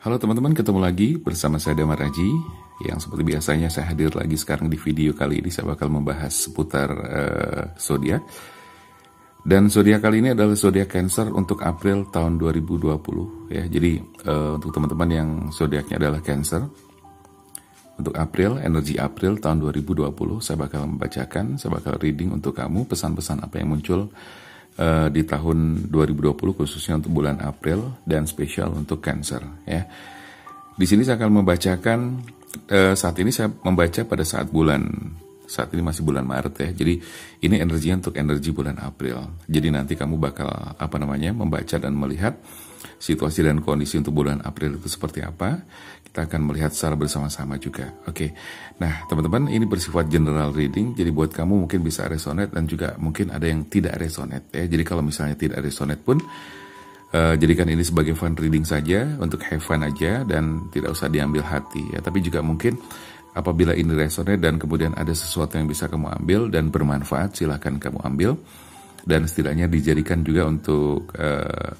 Halo teman-teman, ketemu lagi bersama saya Damar Aji. Yang seperti biasanya saya hadir lagi sekarang di video kali ini. Saya bakal membahas seputar zodiak. Dan zodiak kali ini adalah zodiak Cancer untuk April tahun 2020 ya. Jadi untuk teman-teman yang zodiaknya adalah Cancer, untuk April, energi April tahun 2020, saya bakal membacakan, saya bakal reading untuk kamu pesan-pesan apa yang muncul di tahun 2020 khususnya untuk bulan April dan spesial untuk Cancer ya. Di sini saya akan membacakan saat ini saya membaca pada saat ini masih bulan Maret ya. Jadi ini energinya untuk energi bulan April. Jadi nanti kamu bakal membaca dan melihat situasi dan kondisi untuk bulan April itu seperti apa. Kita akan melihat secara bersama-sama juga. Oke. Nah, teman-teman, ini bersifat general reading. Jadi buat kamu mungkin bisa resonate dan juga mungkin ada yang tidak resonate ya. Jadi kalau misalnya tidak resonate pun jadikan ini sebagai fun reading saja, untuk have fun aja dan tidak usah diambil hati ya. Tapi juga mungkin apabila ini resonate dan kemudian ada sesuatu yang bisa kamu ambil dan bermanfaat, silahkan kamu ambil. Dan setidaknya dijadikan juga untuk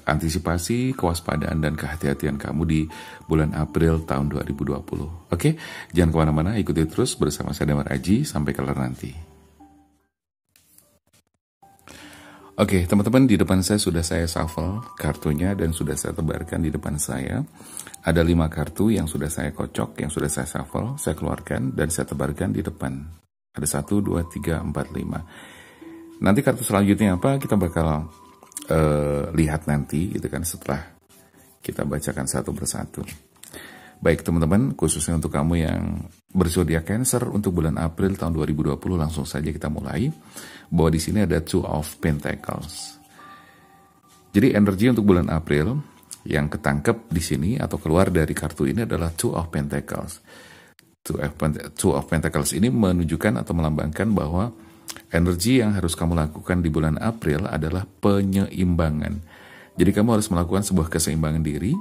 antisipasi, kewaspadaan, dan kehati-hatian kamu di bulan April tahun 2020. Oke, jangan kemana-mana, ikuti terus bersama saya Damar Aji, sampai kelar nanti. Oke, teman-teman, di depan saya sudah saya shuffle kartunya dan sudah saya tebarkan di depan saya. Ada 5 kartu yang sudah saya kocok, yang sudah saya shuffle, saya keluarkan dan saya tebarkan di depan. Ada 1, 2, 3, 4, 5. Nanti kartu selanjutnya apa kita bakal lihat nanti gitu kan, setelah kita bacakan satu persatu. Baik teman-teman, khususnya untuk kamu yang berzodiak Cancer untuk bulan April tahun 2020, langsung saja kita mulai. Bahwa di sini ada Two of Pentacles. Jadi energi untuk bulan April yang ketangkep di sini atau keluar dari kartu ini adalah Two of Pentacles. Two of Pentacles ini menunjukkan atau melambangkan bahwa energi yang harus kamu lakukan di bulan April adalah penyeimbangan. Jadi kamu harus melakukan sebuah keseimbangan diri.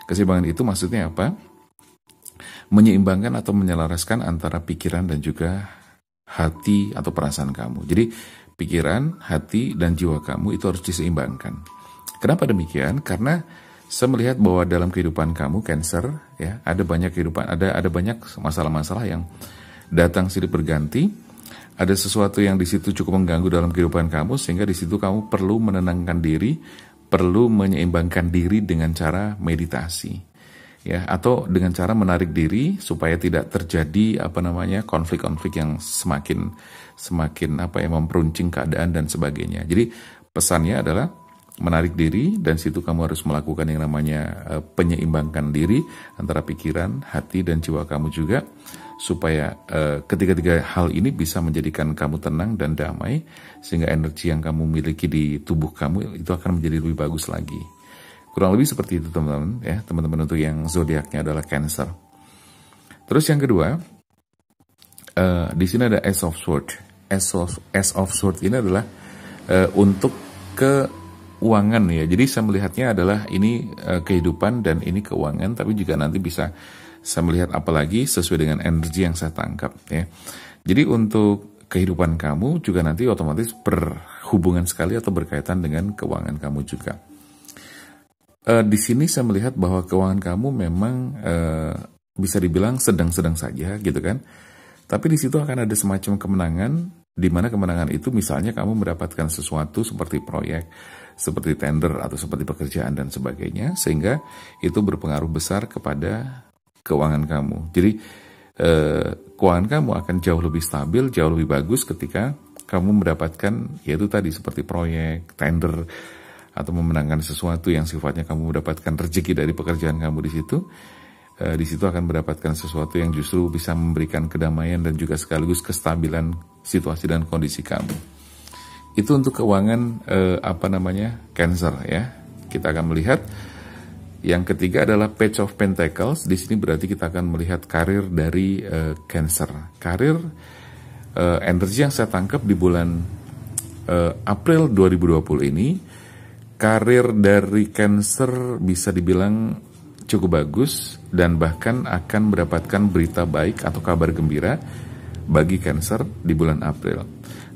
Keseimbangan itu maksudnya apa? Menyeimbangkan atau menyelaraskan antara pikiran dan juga hati atau perasaan kamu. Jadi pikiran, hati, dan jiwa kamu itu harus diseimbangkan. Kenapa demikian? Karena saya melihat bahwa dalam kehidupan kamu Cancer ya, ada banyak masalah-masalah yang datang silih berganti. Ada sesuatu yang di situ cukup mengganggu dalam kehidupan kamu, sehingga di situ kamu perlu menenangkan diri, perlu menyeimbangkan diri dengan cara meditasi, ya, atau dengan cara menarik diri supaya tidak terjadi konflik-konflik yang semakin memperuncing keadaan dan sebagainya. Jadi pesannya adalah menarik diri, dan situ kamu harus melakukan yang namanya penyeimbangkan diri antara pikiran, hati, dan jiwa kamu juga, supaya ketiga-tiga hal ini bisa menjadikan kamu tenang dan damai, sehingga energi yang kamu miliki di tubuh kamu itu akan menjadi lebih bagus lagi. Kurang lebih seperti itu teman-teman ya, teman-teman untuk yang zodiaknya adalah Cancer. Terus yang kedua, di sini ada Ace of Swords. Ace of Swords ini adalah untuk keuangan ya. Jadi saya melihatnya adalah ini kehidupan dan ini keuangan, tapi juga nanti bisa saya melihat apalagi sesuai dengan energi yang saya tangkap ya. Jadi untuk kehidupan kamu juga nanti otomatis berhubungan sekali atau berkaitan dengan keuangan kamu juga. Di sini saya melihat bahwa keuangan kamu memang bisa dibilang sedang-sedang saja gitu kan. Tapi di situ akan ada semacam kemenangan, di mana kemenangan itu misalnya kamu mendapatkan sesuatu seperti proyek, seperti tender atau seperti pekerjaan dan sebagainya, sehingga itu berpengaruh besar kepada keuangan kamu. Jadi keuangan kamu akan jauh lebih stabil, jauh lebih bagus ketika kamu mendapatkan yaitu tadi seperti proyek, tender, atau memenangkan sesuatu yang sifatnya kamu mendapatkan rezeki dari pekerjaan kamu di situ. Di situ akan mendapatkan sesuatu yang justru bisa memberikan kedamaian dan juga sekaligus kestabilan situasi dan kondisi kamu. Itu untuk keuangan Cancer ya. Kita akan melihat yang ketiga adalah Page of Pentacles. Di sini berarti kita akan melihat karir dari Cancer. Karir energi yang saya tangkap di bulan April 2020 ini, karir dari Cancer bisa dibilang cukup bagus dan bahkan akan mendapatkan berita baik atau kabar gembira bagi Cancer di bulan April.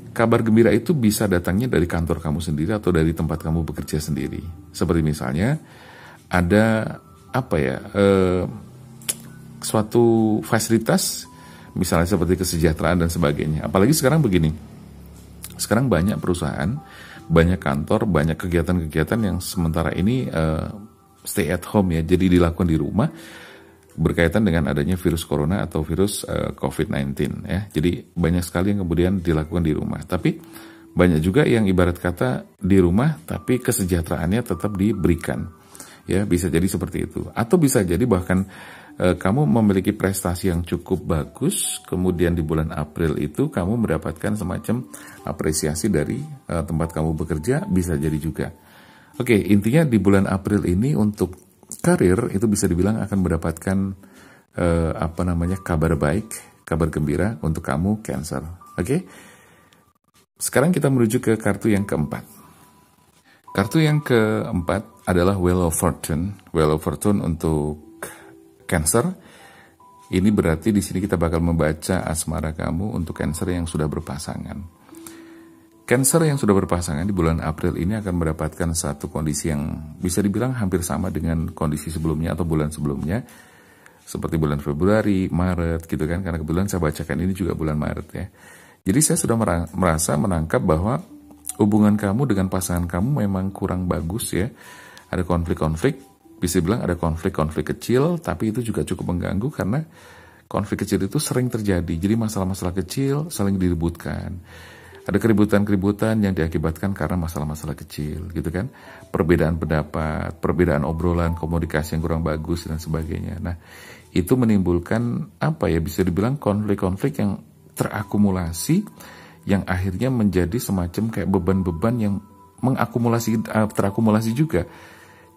Kabar gembira itu bisa datangnya dari kantor kamu sendiri atau dari tempat kamu bekerja sendiri. Seperti misalnya ada suatu fasilitas, misalnya seperti kesejahteraan dan sebagainya. Apalagi sekarang begini, sekarang banyak perusahaan, banyak kantor, banyak kegiatan-kegiatan yang sementara ini stay at home ya, jadi dilakukan di rumah berkaitan dengan adanya virus corona atau virus COVID-19 ya. Jadi banyak sekali yang kemudian dilakukan di rumah. Tapi banyak juga yang ibarat kata di rumah tapi kesejahteraannya tetap diberikan. Ya, bisa jadi seperti itu. Atau bisa jadi bahkan kamu memiliki prestasi yang cukup bagus, kemudian di bulan April itu kamu mendapatkan semacam apresiasi dari tempat kamu bekerja, bisa jadi juga. Oke, intinya di bulan April ini untuk karir itu bisa dibilang akan mendapatkan kabar baik, kabar gembira untuk kamu Cancer. Oke. Sekarang kita menuju ke kartu yang keempat. Kartu yang keempat adalah Wheel of Fortune. Wheel of Fortune untuk Cancer. Ini berarti di sini kita bakal membaca asmara kamu untuk Cancer yang sudah berpasangan. Cancer yang sudah berpasangan di bulan April ini akan mendapatkan satu kondisi yang bisa dibilang hampir sama dengan kondisi sebelumnya atau bulan sebelumnya. Seperti bulan Februari, Maret gitu kan. Karena kebetulan saya bacakan ini juga bulan Maret ya. Jadi saya sudah merasa menangkap bahwa hubungan kamu dengan pasangan kamu memang kurang bagus ya. Ada konflik-konflik, bisa bilang ada konflik-konflik kecil, tapi itu juga cukup mengganggu karena konflik kecil itu sering terjadi. Jadi masalah-masalah kecil saling diributkan. Ada keributan-keributan yang diakibatkan karena masalah-masalah kecil gitu kan. Perbedaan pendapat, perbedaan obrolan, komunikasi yang kurang bagus dan sebagainya. Nah, itu menimbulkan bisa dibilang konflik-konflik yang terakumulasi yang akhirnya menjadi semacam kayak beban-beban yang terakumulasi juga.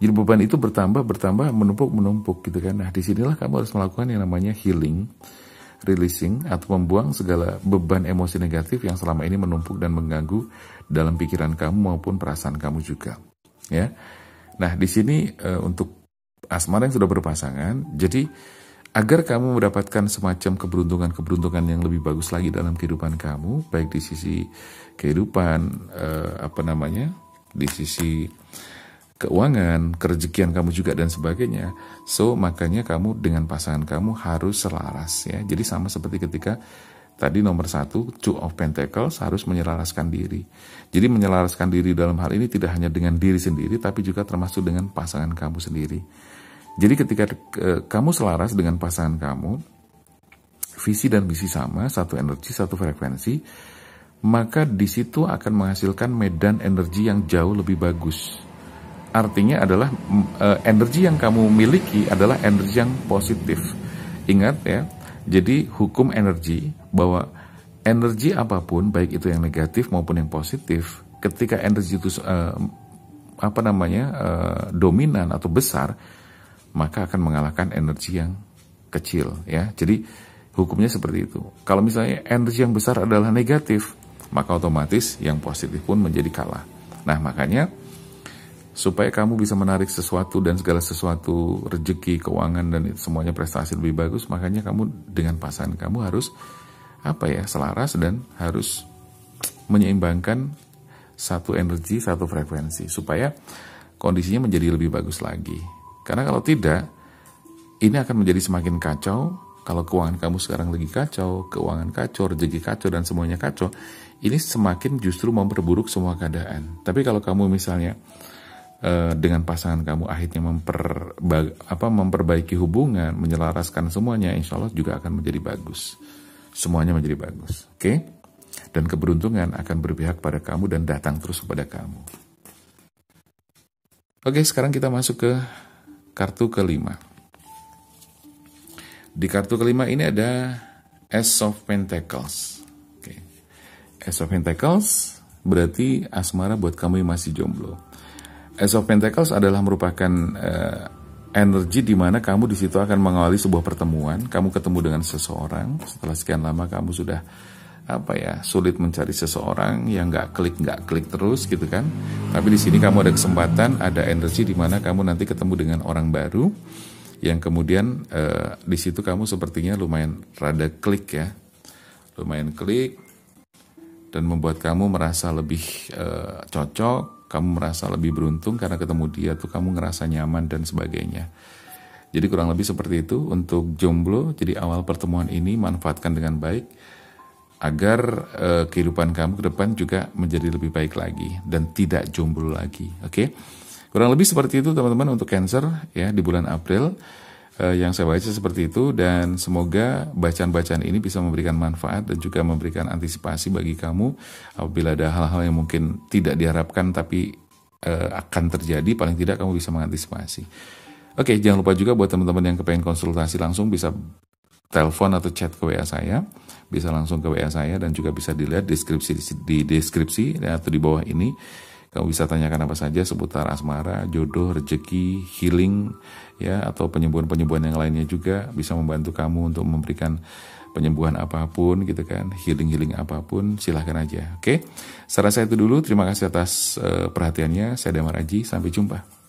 Jadi beban itu bertambah, menumpuk gitu kan. Nah, disinilah kamu harus melakukan yang namanya healing, releasing atau membuang segala beban emosi negatif yang selama ini menumpuk dan mengganggu dalam pikiran kamu maupun perasaan kamu juga. Ya. Nah, di sini untuk asmara yang sudah berpasangan, jadi agar kamu mendapatkan semacam keberuntungan yang lebih bagus lagi dalam kehidupan kamu, baik di sisi kehidupan, di sisi keuangan, kerezekian kamu juga dan sebagainya. So, makanya kamu dengan pasangan kamu harus selaras ya. Jadi sama seperti ketika tadi nomor 1, Two of Pentacles, harus menyelaraskan diri. Jadi menyelaraskan diri dalam hal ini tidak hanya dengan diri sendiri, tapi juga termasuk dengan pasangan kamu sendiri. Jadi ketika kamu selaras dengan pasangan kamu, visi dan misi sama, satu energi, satu frekuensi, maka di situ akan menghasilkan medan energi yang jauh lebih bagus. Artinya adalah energi yang kamu miliki adalah energi yang positif. Ingat ya, jadi hukum energi bahwa energi apapun, baik itu yang negatif maupun yang positif, ketika energi itu dominan atau besar, maka akan mengalahkan energi yang kecil ya. Jadi hukumnya seperti itu. Kalau misalnya energi yang besar adalah negatif, maka otomatis yang positif pun menjadi kalah. Nah, makanya supaya kamu bisa menarik sesuatu dan segala sesuatu, rezeki, keuangan dan semuanya prestasi lebih bagus, makanya kamu dengan pasangan kamu harus selaras dan harus menyeimbangkan satu energi, satu frekuensi supaya kondisinya menjadi lebih bagus lagi. Karena kalau tidak, ini akan menjadi semakin kacau. Kalau keuangan kamu sekarang lagi kacau, keuangan kacau, rezeki kacau dan semuanya kacau, ini semakin justru memperburuk semua keadaan. Tapi kalau kamu misalnya dengan pasangan kamu akhirnya memperbaiki hubungan, menyelaraskan semuanya, insya Allah juga akan menjadi bagus. Semuanya menjadi bagus, oke? Dan keberuntungan akan berpihak pada kamu dan datang terus kepada kamu. Oke, sekarang kita masuk ke kartu kelima. Di kartu kelima ini ada Ace of Pentacles. Oke. Ace of Pentacles berarti asmara buat kamu yang masih jomblo. Ace of Pentacles adalah merupakan energi di mana kamu di situ akan mengawali sebuah pertemuan. Kamu ketemu dengan seseorang setelah sekian lama kamu sudah sulit mencari seseorang yang nggak klik terus gitu kan. Tapi di sini kamu ada kesempatan, ada energi di mana kamu nanti ketemu dengan orang baru yang kemudian di situ kamu sepertinya lumayan rada klik ya, lumayan klik dan membuat kamu merasa lebih cocok. Kamu merasa lebih beruntung karena ketemu dia tuh kamu ngerasa nyaman dan sebagainya. Jadi kurang lebih seperti itu untuk jomblo. Jadi awal pertemuan ini manfaatkan dengan baik agar kehidupan kamu ke depan juga menjadi lebih baik lagi dan tidak jomblo lagi. Oke. Kurang lebih seperti itu teman-teman untuk Cancer ya di bulan April. Yang saya baca seperti itu, dan semoga bacaan-bacaan ini bisa memberikan manfaat dan juga memberikan antisipasi bagi kamu apabila ada hal-hal yang mungkin tidak diharapkan tapi akan terjadi, paling tidak kamu bisa mengantisipasi. Oke, jangan lupa juga buat teman-teman yang kepengen konsultasi langsung bisa telepon atau chat ke WA saya, bisa langsung ke WA saya dan juga bisa dilihat di deskripsi atau di bawah ini. Kamu bisa tanyakan apa saja seputar asmara, jodoh, rezeki, healing, ya, atau penyembuhan-penyembuhan yang lainnya juga bisa membantu kamu untuk memberikan penyembuhan apapun gitu kan, healing-healing apapun, silahkan aja. Oke, saya rasa itu dulu. Terima kasih atas perhatiannya. Saya Damar Aji, sampai jumpa.